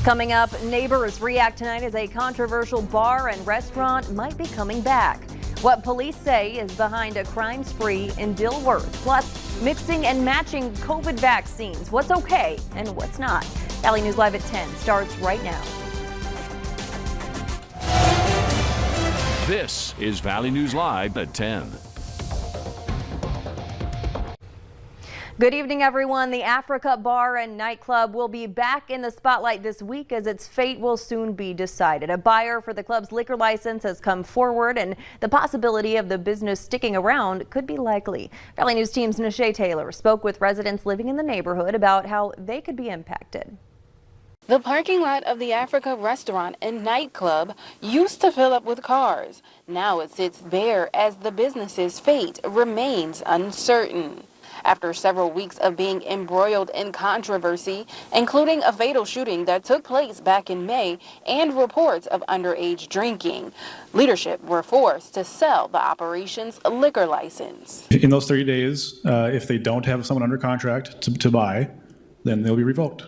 Coming up, neighbors react tonight as a controversial bar and restaurant might be coming back. What police say is behind a crime spree in Dilworth. Plus, mixing and matching COVID vaccines. What's okay and what's not. Valley News Live at 10 starts right now. This is Valley News Live at 10. Good evening, everyone. The Africa Bar and Nightclub will be back in the spotlight this week as its fate will soon be decided. A buyer for the club's liquor license has come forward, and the possibility of the business sticking around could be likely. Valley News Team's Nishay Taylor spoke with residents living in the neighborhood about how they could be impacted. The parking lot of the Africa Restaurant and Nightclub used to fill up with cars. Now it sits bare as the business's fate remains uncertain. After several weeks of being embroiled in controversy, including a fatal shooting that took place back in May and reports of underage drinking, leadership were forced to sell the operation's liquor license. In those 30 days, if they don't have someone under contract to buy, then they'll be revoked.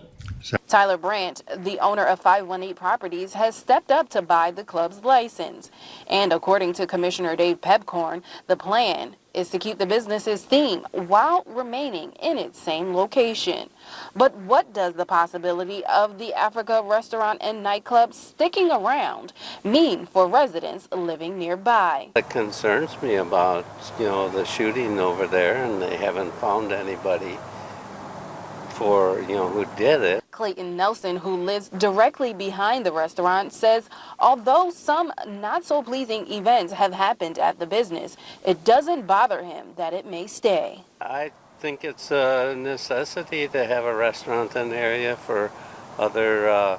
Tyler Brandt, the owner of 518 Properties, has stepped up to buy the club's license. And according to Commissioner Dave Pepcorn, the plan is to keep the business's theme while remaining in its same location. But what does the possibility of the Africa Restaurant and Nightclub sticking around mean for residents living nearby? It concerns me about, the shooting over there, and they haven't found anybody for, who did it. Clayton Nelson, who lives directly behind the restaurant, says although some not so pleasing events have happened at the business, it doesn't bother him that it may stay. I think it's a necessity to have a restaurant in the area for other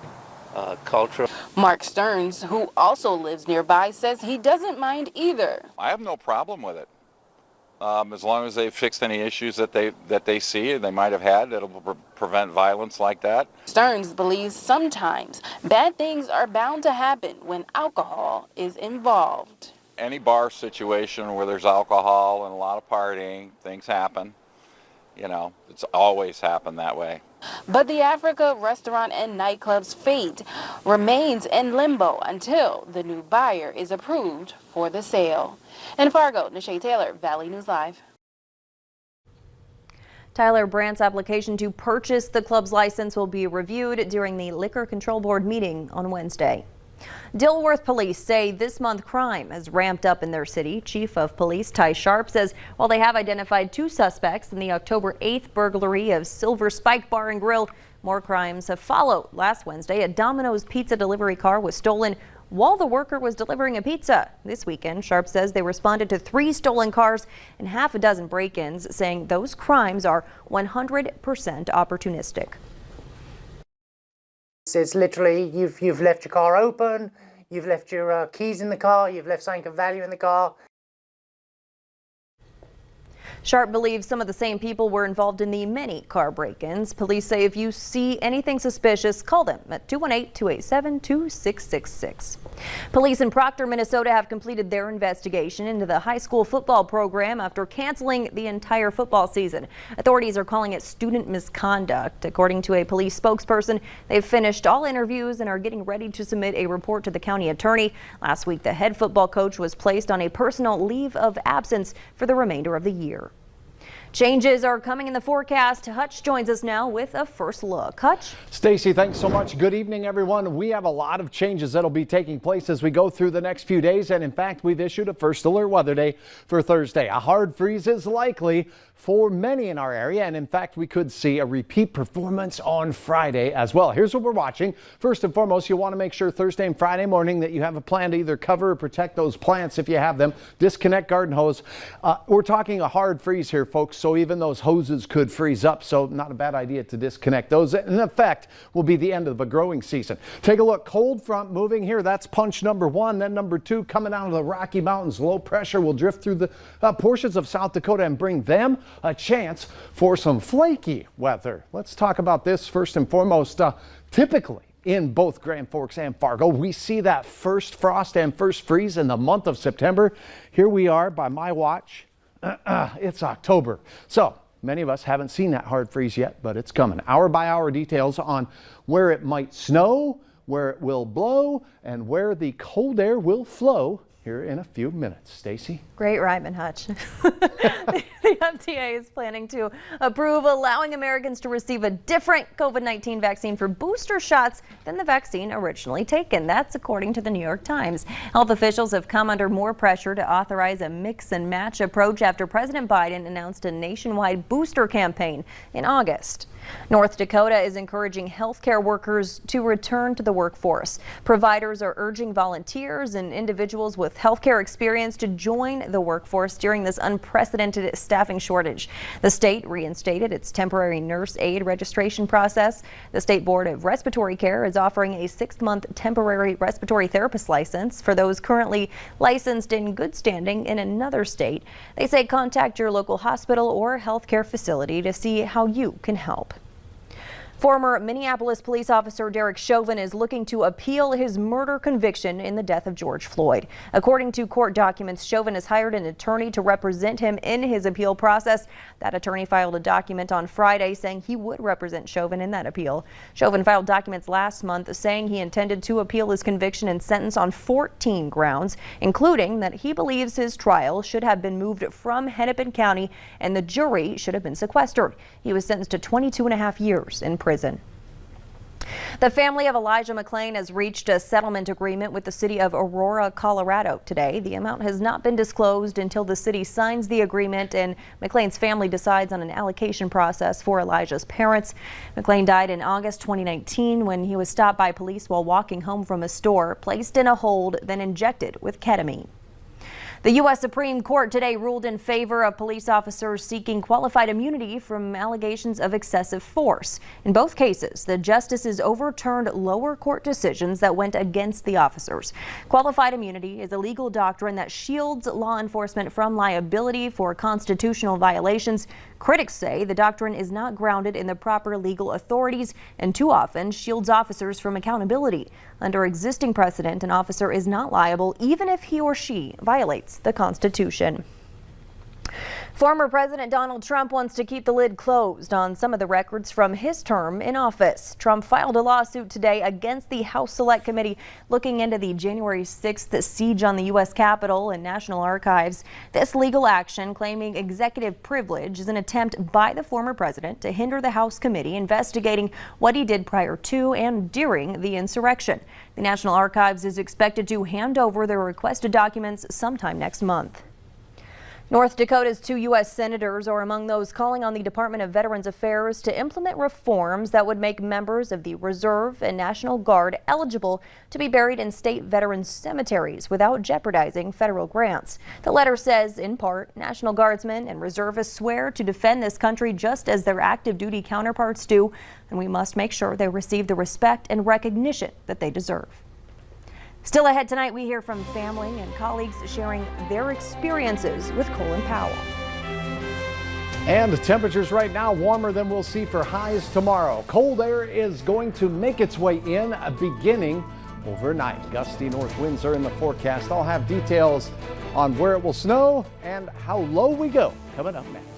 cultural. Mark Stearns, who also lives nearby, says he doesn't mind either. I have no problem with it. As long as they fixed any issues that they see they might have had that'll prevent violence like that. Stearns believes sometimes bad things are bound to happen when alcohol is involved. Any bar situation where there's alcohol and a lot of partying, things happen. It's always happened that way. But the Africa Restaurant and Nightclub's fate remains in limbo until the new buyer is approved for the sale. In Fargo, Nishay Taylor, Valley News Live. Tyler Brandt's application to purchase the club's license will be reviewed during the Liquor Control Board meeting on Wednesday. Dilworth police say this month crime has ramped up in their city. Chief of Police Ty Sharp says while they have identified 2 suspects in the October 8th burglary of Silver Spike Bar and Grill, more crimes have followed. Last Wednesday, a Domino's pizza delivery car was stolen while the worker was delivering a pizza. This weekend, Sharp says they responded to 3 stolen cars and half a dozen break-ins, saying those crimes are 100% opportunistic. It's literally you've left your car open, you've left your keys in the car, you've left something of value in the car. Sharp believes some of the same people were involved in the many car break-ins. Police say if you see anything suspicious, call them at 218-287-2666. Police in Proctor, Minnesota have completed their investigation into the high school football program after canceling the entire football season. Authorities are calling it student misconduct. According to a police spokesperson, they've finished all interviews and are getting ready to submit a report to the county attorney. Last week, the head football coach was placed on a personal leave of absence for the remainder of the year. Changes are coming in the forecast. Hutch joins us now with a first look. Hutch? Stacy, thanks so much. Good evening, everyone. We have a lot of changes that'll be taking place as we go through the next few days. And in fact, we've issued a first alert weather day for Thursday. A hard freeze is likely for many in our area. And in fact, we could see a repeat performance on Friday as well. Here's what we're watching. First and foremost, you'll want to make sure Thursday and Friday morning that you have a plan to either cover or protect those plants if you have them. Disconnect garden hose. We're talking a hard freeze here, folks. So even those hoses could freeze up. So not a bad idea to disconnect those. In effect, will be the end of a growing season. Take a look. Cold front moving here. That's punch number 1. Then number 2 coming out of the Rocky Mountains. Low pressure will drift through the portions of South Dakota and bring them a chance for some flaky weather. Let's talk about this first and foremost. Typically in both Grand Forks and Fargo, we see that first frost and first freeze in the month of September. Here we are by my watch. It's October. So Many of us haven't seen that hard freeze yet, but it's coming. Hour by hour details on where it might snow, where it will blow, and where the cold air will flow here in a few minutes. Stacy? Great rhyming, Hutch. The FDA is planning to approve allowing Americans to receive a different COVID-19 vaccine for booster shots than the vaccine originally taken. That's according to the New York Times. Health officials have come under more pressure to authorize a mix and match approach after President Biden announced a nationwide booster campaign in August. North Dakota is encouraging healthcare workers to return to the workforce. Providers are urging volunteers and individuals with healthcare experience to join the workforce during this unprecedented staffing shortage. The state reinstated its temporary nurse aid registration process. The State Board of Respiratory Care is offering a 6-month temporary respiratory therapist license for those currently licensed in good standing in another state. They say contact your local hospital or healthcare facility to see how you can help. Former Minneapolis police officer Derek Chauvin is looking to appeal his murder conviction in the death of George Floyd. According to court documents, Chauvin has hired an attorney to represent him in his appeal process. That attorney filed a document on Friday saying he would represent Chauvin in that appeal. Chauvin filed documents last month saying he intended to appeal his conviction and sentence on 14 grounds, including that he believes his trial should have been moved from Hennepin County and the jury should have been sequestered. He was sentenced to 22.5 years in prison. The family of Elijah McClain has reached a settlement agreement with the city of Aurora, Colorado today. The amount has not been disclosed until the city signs the agreement and McClain's family decides on an allocation process for Elijah's parents. McClain died in August 2019 when he was stopped by police while walking home from a store, placed in a hold, then injected with ketamine. The U.S. Supreme Court today ruled in favor of police officers seeking qualified immunity from allegations of excessive force. In both cases, the justices overturned lower court decisions that went against the officers. Qualified immunity is a legal doctrine that shields law enforcement from liability for constitutional violations. Critics say the doctrine is not grounded in the proper legal authorities and too often shields officers from accountability. Under existing precedent, an officer is not liable even if he or she violates the Constitution. Former President Donald Trump wants to keep the lid closed on some of the records from his term in office. Trump filed a lawsuit today against the House Select Committee looking into the January 6th siege on the U.S. Capitol and National Archives. This legal action, claiming executive privilege, is an attempt by the former president to hinder the House committee investigating what he did prior to and during the insurrection. The National Archives is expected to hand over their requested documents sometime next month. North Dakota's 2 U.S. senators are among those calling on the Department of Veterans Affairs to implement reforms that would make members of the Reserve and National Guard eligible to be buried in state veterans cemeteries without jeopardizing federal grants. The letter says, in part, National Guardsmen and reservists swear to defend this country just as their active duty counterparts do, and we must make sure they receive the respect and recognition that they deserve. Still ahead tonight, we hear from family and colleagues sharing their experiences with Colin Powell. And the temperatures right now warmer than we'll see for highs tomorrow. Cold air is going to make its way in beginning overnight. Gusty north winds are in the forecast. I'll have details on where it will snow and how low we go coming up next.